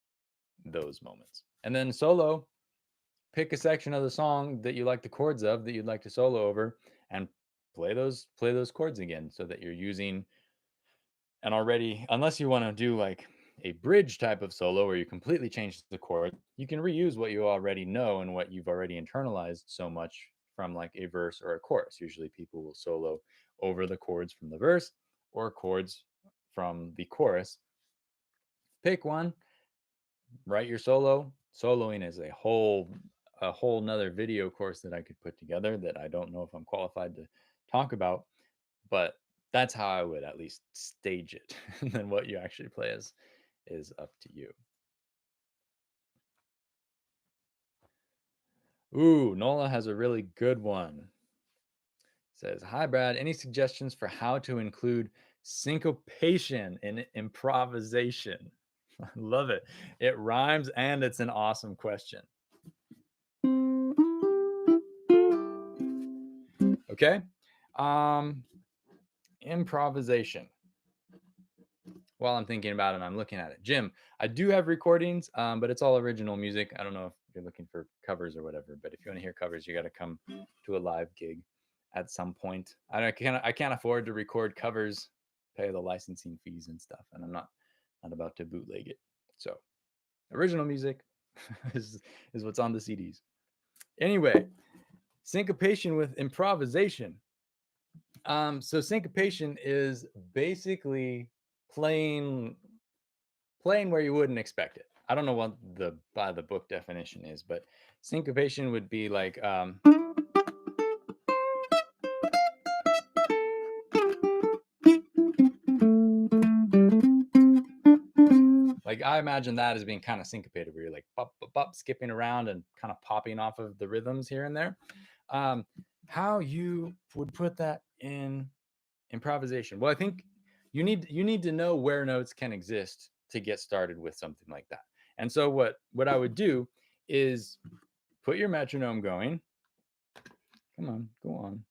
those moments. And then solo, pick a section of the song that you like the chords of, that you'd like to solo over, and play those chords again, so that you're using and already, unless you want to do like a bridge type of solo where you completely change the chord, you can reuse what you already know and what you've already internalized so much from like a verse or a chorus. Usually people will solo over the chords from the verse or chords from the chorus. Pick one, write your solo. Soloing is a whole nother video course that I could put together that I don't know if I'm qualified to talk about, but that's how I would at least stage it. And then what you actually play is up to you. Ooh, Nola has a really good one. Says, "Hi Brad, any suggestions for how to include syncopation in improvisation?" I love it. It rhymes and it's an awesome question. Okay. Improvisation. While I'm thinking about it, I'm looking at it. Jim, I do have recordings, but it's all original music. I don't know if you're looking for covers or whatever, but if you want to hear covers, you got to come to a live gig at some point. I can't afford to record covers, pay the licensing fees and stuff, and I'm not about to bootleg it. So, original music is what's on the CDs. Anyway, syncopation with improvisation. So syncopation is basically playing where you wouldn't expect it. I don't know what the by the book definition is, but syncopation would be like I imagine that as being kind of syncopated, where you're like bop, bop, bop, skipping around and kind of popping off of the rhythms here and there. How you would put that in improvisation? Well, I think you need to know where notes can exist to get started with something like that. And so what I would do is put your metronome going. Come on, go on.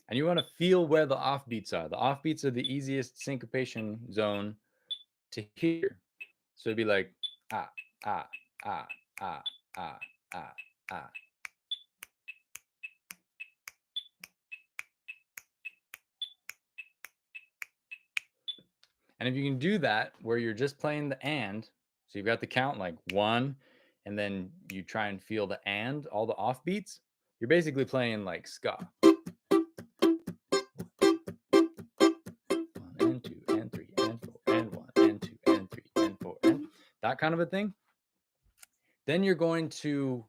And you want to feel where the offbeats are. The offbeats are the easiest syncopation zone to hear. So it'd be like ah, ah, ah, ah, ah, ah, ah. And if you can do that where you're just playing the and, so you've got the count like 1, and then you try and feel the and, all the offbeats, you're basically playing like ska. 1 and 2 and 3 and 4 and 1 and 2 and 3 and 4 and that kind of a thing. Then you're going to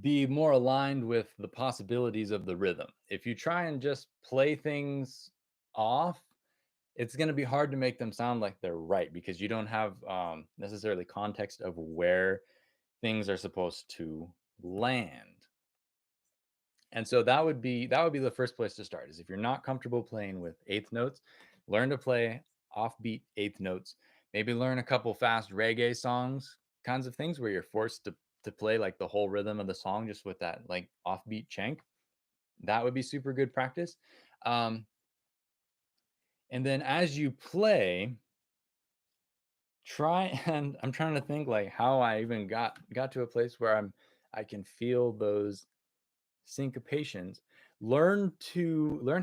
be more aligned with the possibilities of the rhythm. If you try and just play things off, it's going to be hard to make them sound like they're right because you don't have necessarily context of where things are supposed to land. And so that would be the first place to start. Is if you're not comfortable playing with eighth notes, learn to play offbeat eighth notes. Maybe learn a couple fast reggae songs, kinds of things where you're forced to play like the whole rhythm of the song just with that like offbeat chunk. That would be super good practice. And then as you play, try and I'm trying to think like how I even got to a place where I can feel those syncopations. Learn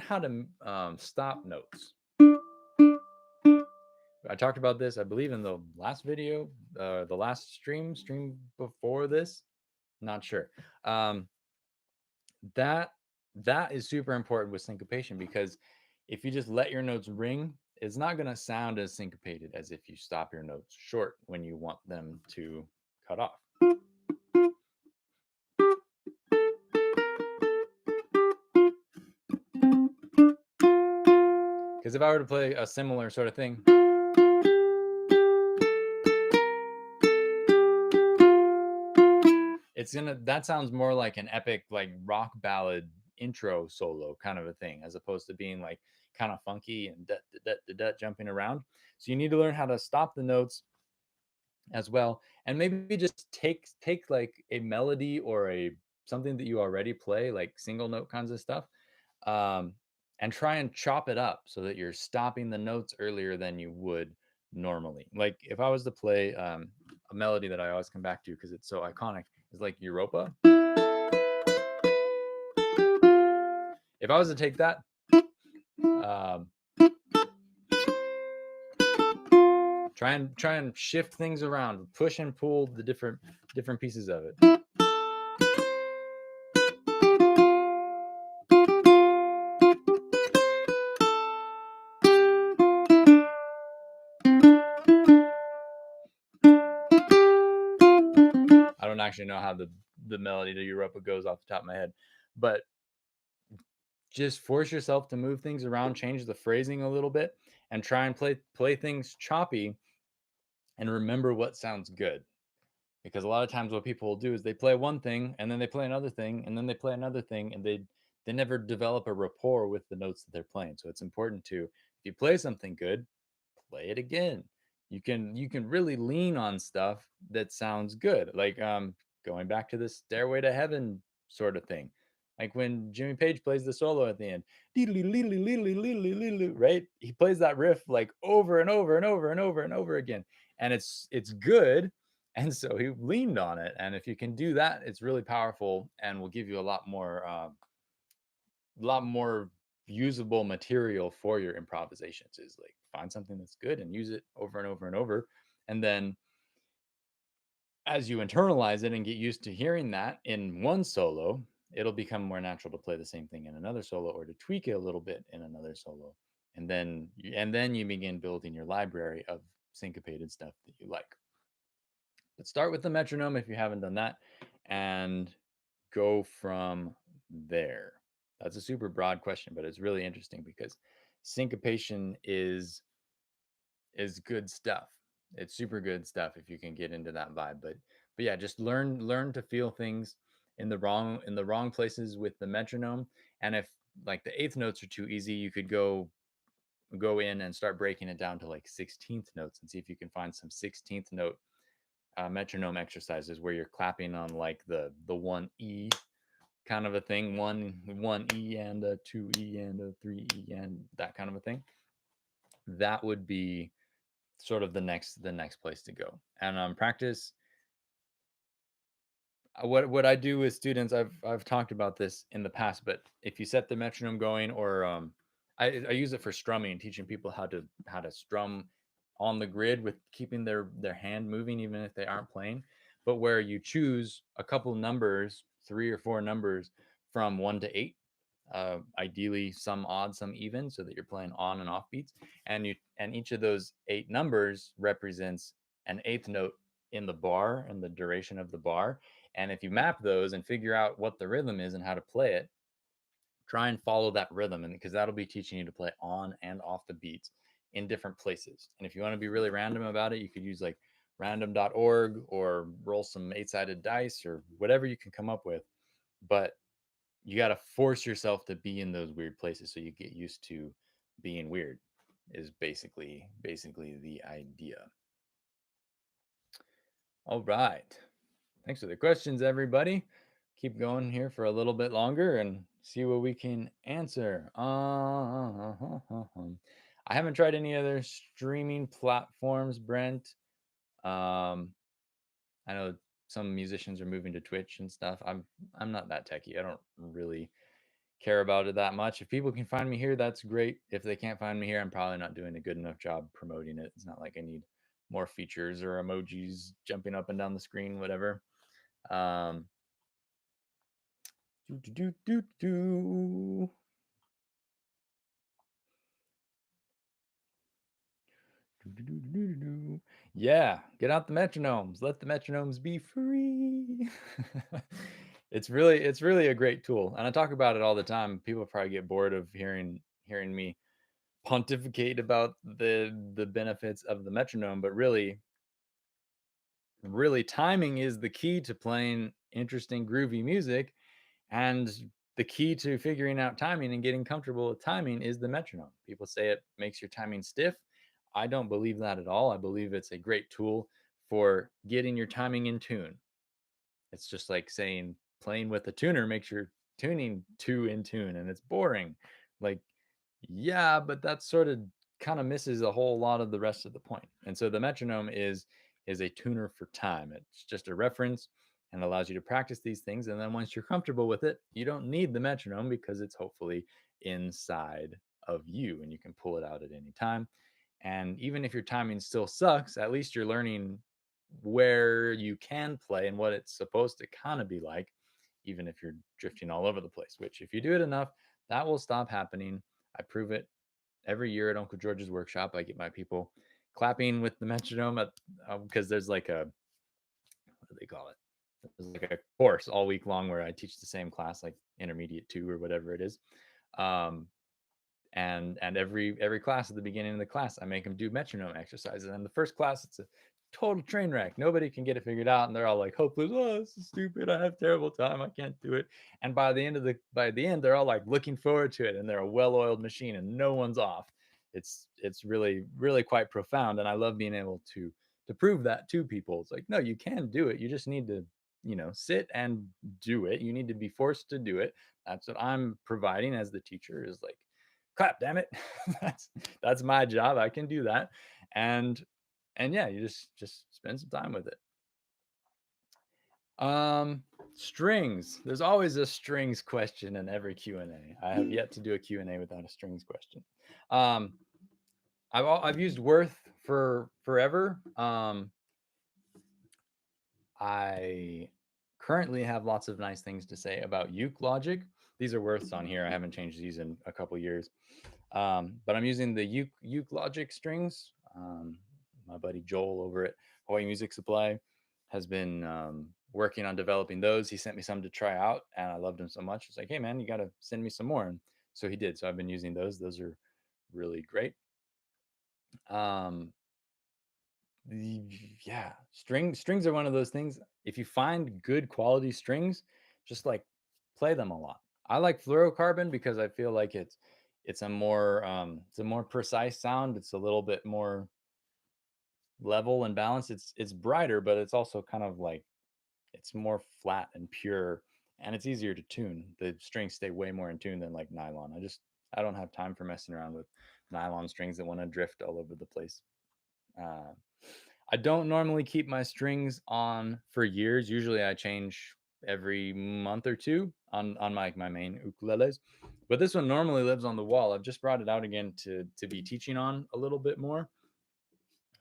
how to stop notes. I talked about this, I believe, in the last video, the last stream before this. Not sure. That is super important with syncopation because if you just let your notes ring, it's not going to sound as syncopated as if you stop your notes short when you want them to cut off. Because if I were to play a similar sort of thing, that sounds more like an epic like rock ballad intro solo kind of a thing, as opposed to being like kind of funky and jumping around. So you need to learn how to stop the notes as well, and maybe just take like a melody or a something that you already play, like single note kinds of stuff, and try and chop it up so that you're stopping the notes earlier than you would normally. Like if I was to play a melody that I always come back to because it's so iconic, is like Europa. If I was to take that, try and shift things around, push and pull the different pieces of it. actually know how the melody to Europa goes off the top of my head, but just force yourself to move things around, change the phrasing a little bit, and try and play things choppy and remember what sounds good. Because a lot of times what people will do is they play one thing and then they play another thing and then they play another thing and they never develop a rapport with the notes that they're playing. So it's important to, if you play something good, play it again. You can really lean on stuff that sounds good. Like going back to the Stairway to Heaven sort of thing. Like when Jimmy Page plays the solo at the end, right? He plays that riff like over and over and over and over and over again. And it's good. And so he leaned on it. And if you can do that, it's really powerful and will give you a lot more usable material for your improvisations. Is like find something that's good and use it over and over and over. And then as you internalize it and get used to hearing that in one solo, it'll become more natural to play the same thing in another solo or to tweak it a little bit in another solo. And then you begin building your library of syncopated stuff that you like. But start with the metronome if you haven't done that and go from there. That's a super broad question, but it's really interesting because syncopation is good stuff. It's super good stuff if you can get into that vibe. But yeah, just learn to feel things in the wrong places with the metronome. And if like the eighth notes are too easy, you could go in and start breaking it down to like 16th notes and see if you can find some 16th note metronome exercises where you're clapping on like the one E kind of a thing, one E and a two E and a three E and that kind of a thing. That would be sort of the next place to go. And practice. What I do with students, I've talked about this in the past, but if you set the metronome going, or I use it for strumming, teaching people how to strum on the grid with keeping their hand moving even if they aren't playing, but where you choose a couple numbers, 3 or 4 numbers from 1 to 8, ideally some odd, some even, so that you're playing on and off beats, and each of those 8 numbers represents an eighth note in the bar and the duration of the bar. And if you map those and figure out what the rhythm is and how to play it, try and follow that rhythm, and because that'll be teaching you to play on and off the beats in different places. And if you want to be really random about it, you could use like random.org or roll some 8-sided dice or whatever you can come up with. But you got to force yourself to be in those weird places so you get used to being weird, is basically the idea. All right. Thanks for the questions, everybody. Keep going here for a little bit longer and see what we can answer. I haven't tried any other streaming platforms, Brent. Um, I know some musicians are moving to Twitch and stuff. I'm not that techie. I don't really care about it that much. If people can find me here, that's great. If they can't find me here, I'm probably not doing a good enough job promoting it. It's not like I need more features or emojis jumping up and down the screen, whatever. Um, do, do, do, do, do. Yeah, get out the metronomes. Let the metronomes be free. It's really a great tool, and I talk about it all the time. People probably get bored of hearing me pontificate about the benefits of the metronome, but really timing is the key to playing interesting groovy music, and the key to figuring out timing and getting comfortable with timing is the metronome. People say it makes your timing stiff. I don't believe that at all. I believe it's a great tool for getting your timing in tune. It's just like saying playing with a tuner makes your tuning too in tune, and it's boring. Like, yeah, but that sort of kind of misses a whole lot of the rest of the point. And so the metronome is a tuner for time. It's just a reference and allows you to practice these things. And then once you're comfortable with it, you don't need the metronome because it's hopefully inside of you and you can pull it out at any time. And even if your timing still sucks, at least you're learning where you can play and what it's supposed to kind of be like, even if you're drifting all over the place, which if you do it enough, that will stop happening. I prove it every year at Uncle George's workshop. I get my people clapping with the metronome because there's like a, what do they call it? There's like a course all week long where I teach the same class, like intermediate two or whatever it is. Um, and every class at the beginning of the class I make them do metronome exercises, and the first class it's a total train wreck, nobody can get it figured out, and they're all like hopeless, oh this is stupid, I have terrible time, I can't do it. And by the end they're all like looking forward to it, and they're a well-oiled machine and no one's off. It's really quite profound, and I love being able to prove that to people. It's like, no, you can do it, you just need to, sit and do it. You need to be forced to do it. That's what I'm providing as the teacher, is like, clap, damn it. that's that's my job, I can do that. And yeah, you just spend some time with it. um Strings, there's always a strings question in every Q&A. I have yet to do a Q&A without a strings question. um I've used Worth for forever. I currently have lots of nice things to say about Uke Logic. These are Worths on here, I haven't changed these in a couple years. But I'm using the Uke Logic strings. My buddy Joel over at Hawaii Music Supply has been working on developing those. He sent me some to try out, and I loved them so much. It's like, hey man, you got to send me some more. And so he did. So I've been using those. Those are really great. Um, yeah, strings are one of those things. If you find good quality strings, just like play them a lot. I like fluorocarbon because I feel like it's a more precise sound. It's a little bit more level and balanced. It's brighter, but it's also kind of like it's more flat and pure, and it's easier to tune. The strings stay way more in tune than like nylon. I don't have time for messing around with nylon strings that want to drift all over the place. Uh, I don't normally keep my strings on for years. Usually I change every month or two on my main ukuleles. But this one normally lives on the wall. I've just brought it out again to be teaching on a little bit more.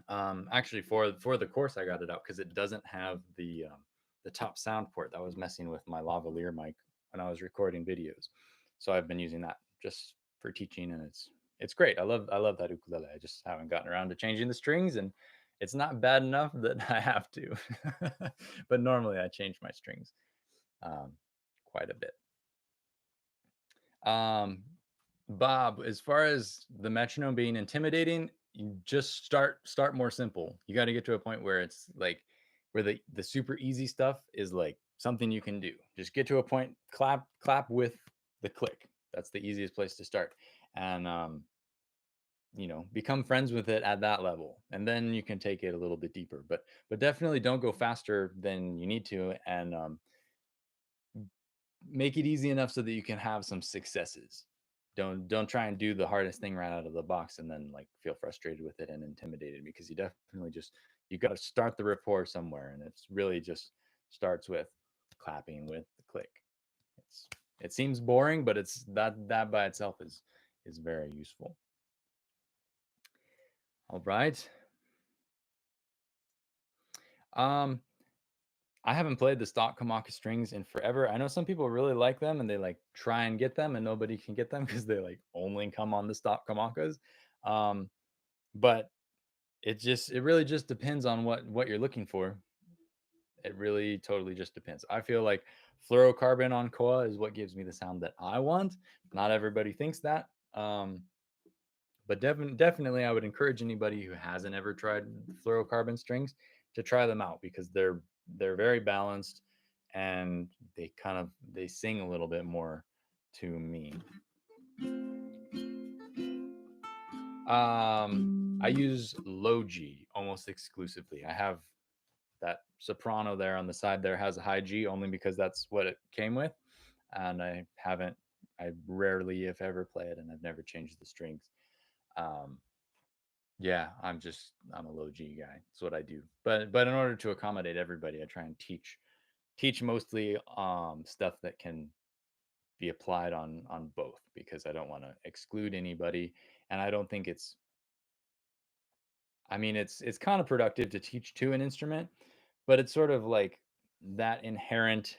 Actually, for the course, I got it out because it doesn't have the top sound port that was messing with my lavalier mic when I was recording videos. So I've been using that just for teaching, and it's great. I love that ukulele. I just haven't gotten around to changing the strings, and it's not bad enough that I have to. But normally I change my strings um, quite a bit. Um, Bob, as far as the metronome being intimidating, you just start more simple. You got to get to a point where it's like where the super easy stuff is like something you can do. Just get to a point, clap with the click. That's the easiest place to start. And become friends with it at that level, and then you can take it a little bit deeper. But definitely don't go faster than you need to, and make it easy enough so that you can have some successes. Don't try and do the hardest thing right out of the box and then like feel frustrated with it and intimidated, because you definitely just you got to start the rapport somewhere, and it's really just starts with clapping with the click. it's it seems boring, but it's that by itself is very useful. All right. um I haven't played the stock Kamaka strings in forever. I know some people really like them and they like try and get them, and nobody can get them because they like only come on the stock Kamakas. Um, but it really just depends on what you're looking for. It really totally just depends. I feel like fluorocarbon on koa is what gives me the sound that I want. Not everybody thinks that. But definitely I would encourage anybody who hasn't ever tried fluorocarbon strings to try them out, because they're very balanced, and they sing a little bit more to me. I use low G almost exclusively. I have that soprano there on the side there has a high G only because that's what it came with, and I rarely if ever play it, and I've never changed the strings. um Yeah, I'm a low G guy. That's what I do. But in order to accommodate everybody, I try and teach mostly stuff that can be applied on both, because I don't want to exclude anybody, and I don't think it's kind of productive to teach to an instrument, but it's sort of like that inherent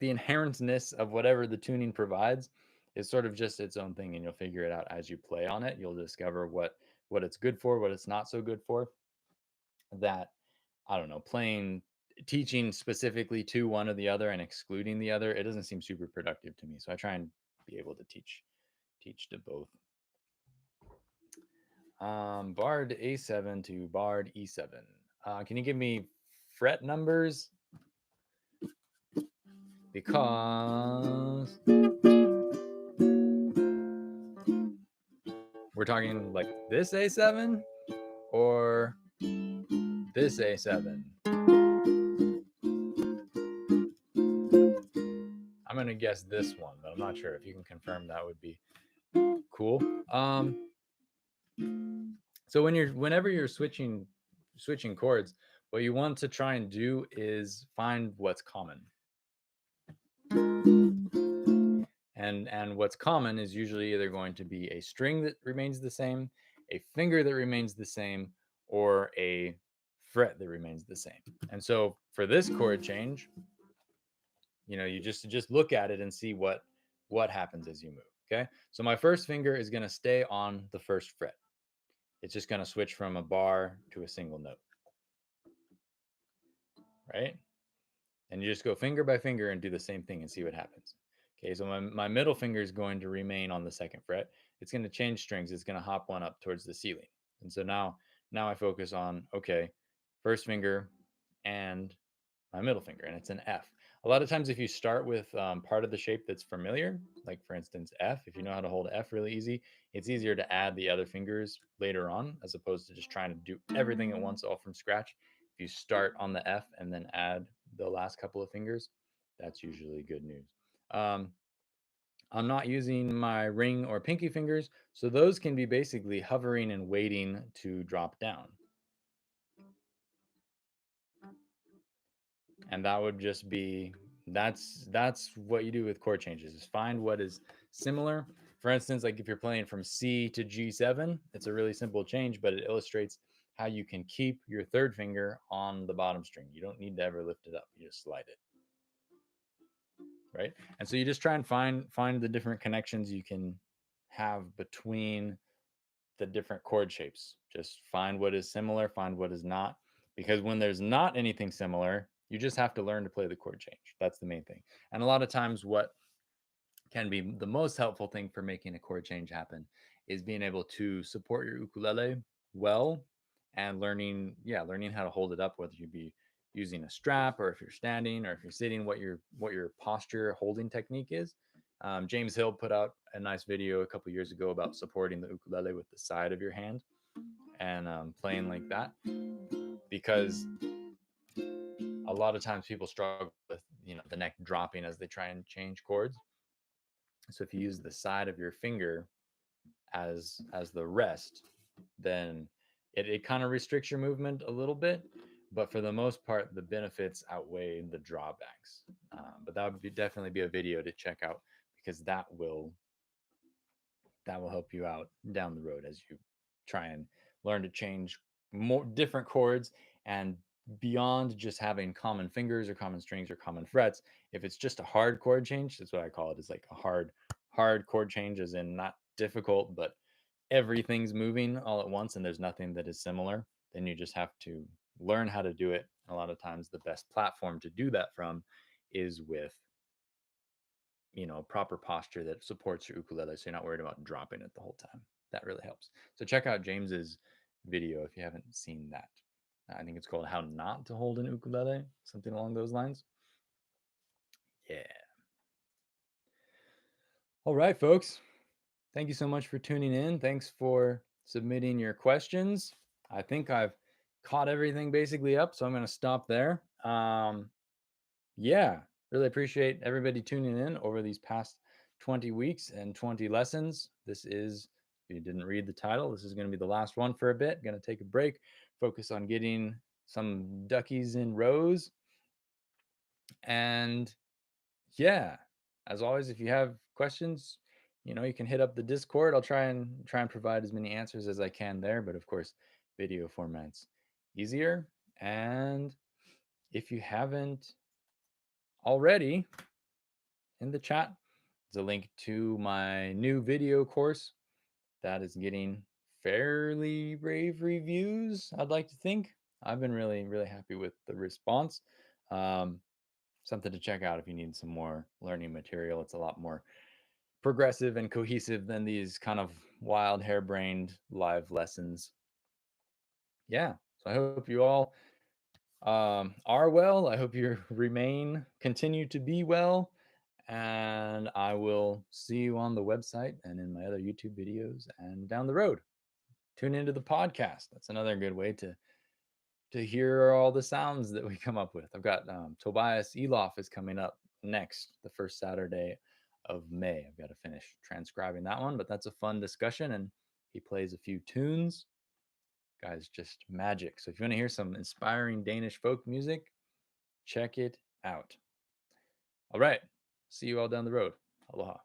the inherentness of whatever the tuning provides is sort of just its own thing, and you'll figure it out as you play on it. You'll discover what it's good for, what it's not so good for. That I don't know, teaching specifically to one or the other and excluding the other, it doesn't seem super productive to me. So I try and be able to teach to both. Bard A7 to Bard E7. Can you give me fret numbers? Because we're talking like this A7 or this A7. I'm gonna guess this one, but I'm not sure. If you can confirm, that would be cool. So whenever you're switching chords, what you want to try and do is find what's common. And what's common is usually either going to be a string that remains the same, a finger that remains the same, or a fret that remains the same. And so for this chord change, you just look at it and see what happens as you move. Okay, so my first finger is going to stay on the first fret. It's just going to switch from a bar to a single note, right? And you just go finger by finger and do the same thing and see what happens. Okay, so my middle finger is going to remain on the second fret. It's going to change strings. It's going to hop one up towards the ceiling. And so now I focus on, okay, first finger and my middle finger, and it's an F. A lot of times, if you start with part of the shape that's familiar, like for instance F, if you know how to hold F really easy, it's easier to add the other fingers later on as opposed to just trying to do everything at once all from scratch. If you start on the F and then add the last couple of fingers, that's usually good news. Um, I'm not using my ring or pinky fingers, so those can be basically hovering and waiting to drop down. And that would just be that's what you do with chord changes, is find what is similar. For instance, like if you're playing from C to G7, it's a really simple change, but it illustrates how you can keep your third finger on the bottom string. You don't need to ever lift it up, you just slide it, right? And so you just try and find the different connections you can have between the different chord shapes. Just find what is similar, find what is not. Because when there's not anything similar, you just have to learn to play the chord change. That's the main thing. And a lot of times, what can be the most helpful thing for making a chord change happen is being able to support your ukulele well and learning how to hold it up, whether you be using a strap or if you're standing or if you're sitting, what your posture holding technique is. James Hill put out a nice video a couple years ago about supporting the ukulele with the side of your hand and playing like that, because a lot of times people struggle with the neck dropping as they try and change chords. So if you use the side of your finger as the rest, then it kind of restricts your movement a little bit, but for the most part the benefits outweigh the drawbacks. But that would definitely be a video to check out, because that will help you out down the road as you try and learn to change more different chords. And beyond just having common fingers or common strings or common frets, if it's just a hard chord change, that's what I call it, is like a hard chord change, as in not difficult, but everything's moving all at once and there's nothing that is similar, then you just have to learn how to do it. A lot of times the best platform to do that from is with proper posture that supports your ukulele, so you're not worried about dropping it the whole time. That really helps. So check out James's video if you haven't seen that. I think it's called How Not to Hold an Ukulele, something along those lines. Yeah. All right, folks. Thank you so much for tuning in. Thanks for submitting your questions. I think I've caught everything basically up, so I'm going to stop there. Yeah, really appreciate everybody tuning in over these past 20 weeks and 20 lessons. This is, if you didn't read the title, this is going to be the last one for a bit. Going to take a break, focus on getting some duckies in rows. And yeah, as always, if you have questions, you can hit up the Discord. I'll try and provide as many answers as I can there, but of course, video format's easier. And if you haven't already, in the chat is a link to my new video course that is getting fairly rave reviews, I'd like to think. I've been really, really happy with the response. Um, Something to check out if you need some more learning material. It's a lot more progressive and cohesive than these kind of wild, harebrained live lessons. Yeah. So I hope you all are well. I hope you continue to be well. And I will see you on the website and in my other YouTube videos and down the road. Tune into the podcast. That's another good way to hear all the sounds that we come up with. I've got Tobias Eloff is coming up next, the first Saturday of May. I've got to finish transcribing that one, but that's a fun discussion, and he plays a few tunes. Guy's just magic. So if you want to hear some inspiring Danish folk music, check it out. All right. See you all down the road. Aloha.